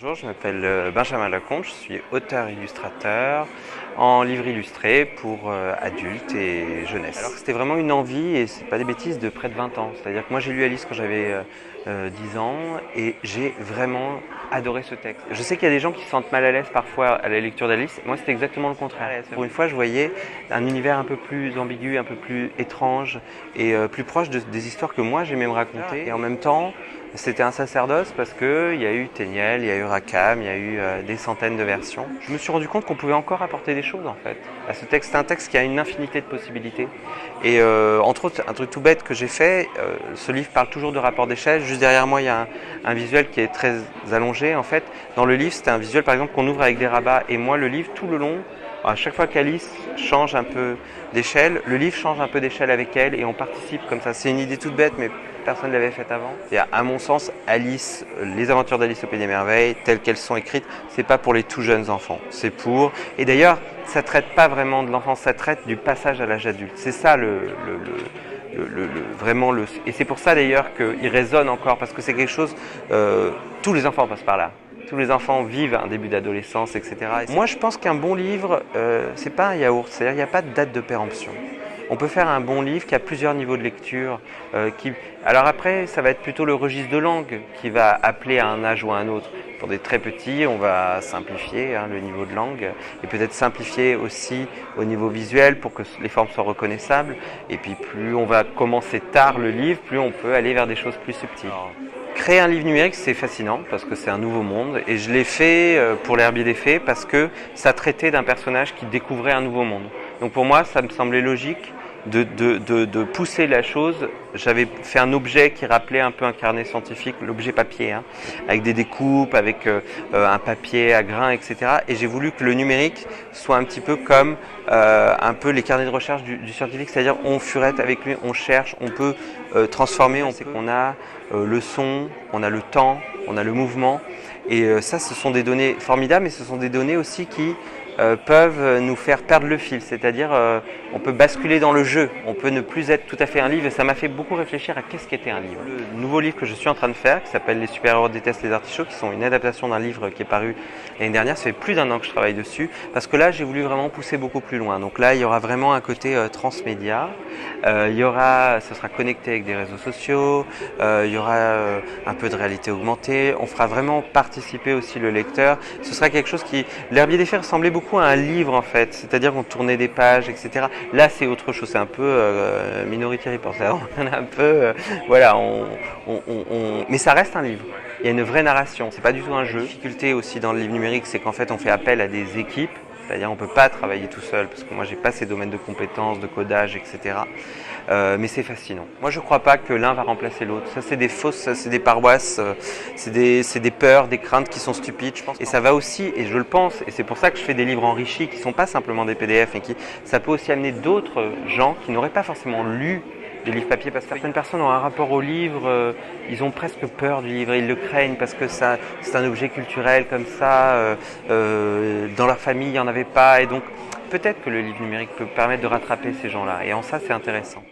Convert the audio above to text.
Bonjour, je m'appelle Benjamin Lacombe, je suis auteur-illustrateur en livres illustrés pour adultes et jeunesse. Alors c'était vraiment une envie, et c'est pas des bêtises, de près de 20 ans. C'est-à-dire que moi j'ai lu Alice quand j'avais 10 ans et j'ai vraiment adoré ce texte. Je sais qu'il y a des gens qui se sentent mal à l'aise parfois à la lecture d'Alice. Moi c'était exactement le contraire. Pour une fois je voyais un univers un peu plus ambigu, un peu plus étrange et plus proche des histoires que moi j'aimais me raconter. Et en même temps, c'était un sacerdoce parce qu'il y a eu Téniel, il y a eu Rackham, il y a eu des centaines de versions. Je me suis rendu compte qu'on pouvait encore apporter des choses en fait à ce texte. C'est un texte qui a une infinité de possibilités. Et entre autres, un truc tout bête que j'ai fait, ce livre parle toujours de rapport d'échelle. Juste derrière moi, il y a un visuel qui est très allongé. En fait, dans le livre, c'est un visuel par exemple qu'on ouvre avec des rabats. Et moi, le livre, tout le long, à chaque fois qu'Alice change un peu d'échelle, le livre change un peu d'échelle avec elle et on participe comme ça. C'est une idée toute bête, mais personne ne l'avait faite avant. Et à mon sens, Alice, les aventures d'Alice au Pays des Merveilles, telles qu'elles sont écrites, c'est pas pour les tout jeunes enfants. C'est pour. Et d'ailleurs, ça traite pas vraiment de l'enfance, ça traite du passage à l'âge adulte. C'est ça vraiment le. Et c'est pour ça d'ailleurs qu'il résonne encore, parce que c'est quelque chose. Tous les enfants passent par là. Tous les enfants vivent un début d'adolescence, etc. Et moi, je pense qu'un bon livre, c'est pas un yaourt, c'est-à-dire qu'il n'y a pas de date de péremption. On peut faire un bon livre qui a plusieurs niveaux de lecture. Alors après, ça va être plutôt le registre de langue qui va appeler à un âge ou à un autre. Pour des très petits, on va simplifier le niveau de langue et peut-être simplifier aussi au niveau visuel pour que les formes soient reconnaissables. Et puis plus on va commencer tard le livre, plus on peut aller vers des choses plus subtiles. Créer un livre numérique, c'est fascinant parce que c'est un nouveau monde et je l'ai fait pour l'Herbier des Fées parce que ça traitait d'un personnage qui découvrait un nouveau monde. Donc pour moi, ça me semblait logique de pousser la chose. J'avais fait un objet qui rappelait un peu un carnet scientifique, l'objet papier, avec des découpes, avec un papier à grains, etc. Et j'ai voulu que le numérique soit un petit peu comme un peu les carnets de recherche du scientifique, c'est-à-dire on furette avec lui, on cherche, on peut transformer. On sait qu'on a le son, on a le temps, on a le mouvement. Et ça, ce sont des données formidables, mais ce sont des données aussi qui peuvent nous faire perdre le fil, c'est-à-dire on peut basculer dans le jeu, on peut ne plus être tout à fait un livre et ça m'a fait beaucoup réfléchir à qu'est-ce qu'était un livre. Le nouveau livre que je suis en train de faire, qui s'appelle Les super-héros détestent les artichauts, qui sont une adaptation d'un livre qui est paru l'année dernière, ça fait plus d'un an que je travaille dessus, parce que là j'ai voulu vraiment pousser beaucoup plus loin. Donc là il y aura vraiment un côté transmédia, ce sera connecté avec des réseaux sociaux, il y aura un peu de réalité augmentée, on fera vraiment participer aussi le lecteur. Ce sera quelque chose qui, l'Herbier des Fées ressemblait beaucoup à un livre en fait, c'est-à-dire qu'on tournait des pages, etc. Là c'est autre chose, c'est un peu Minority Report, on a un peu, voilà, mais ça reste un livre. Il y a une vraie narration, c'est pas du tout un jeu. La difficulté aussi dans le livre numérique, c'est qu'en fait on fait appel à des équipes. C'est-à-dire on ne peut pas travailler tout seul, parce que moi j'ai pas ces domaines de compétences, de codage, etc. Mais c'est fascinant. Moi je ne crois pas que l'un va remplacer l'autre. Ça c'est des fausses, c'est des paroisses, c'est des peurs, des craintes qui sont stupides, je pense. Et ça va aussi, et je le pense, et c'est pour ça que je fais des livres enrichis qui ne sont pas simplement des PDF, et ça peut aussi amener d'autres gens qui n'auraient pas forcément lu des livres papier, parce que certaines personnes ont un rapport au livre, ils ont presque peur du livre, ils le craignent parce que c'est un objet culturel comme ça, dans leur famille il n'y en avait pas, et donc peut-être que le livre numérique peut permettre de rattraper ces gens-là, et en ça c'est intéressant.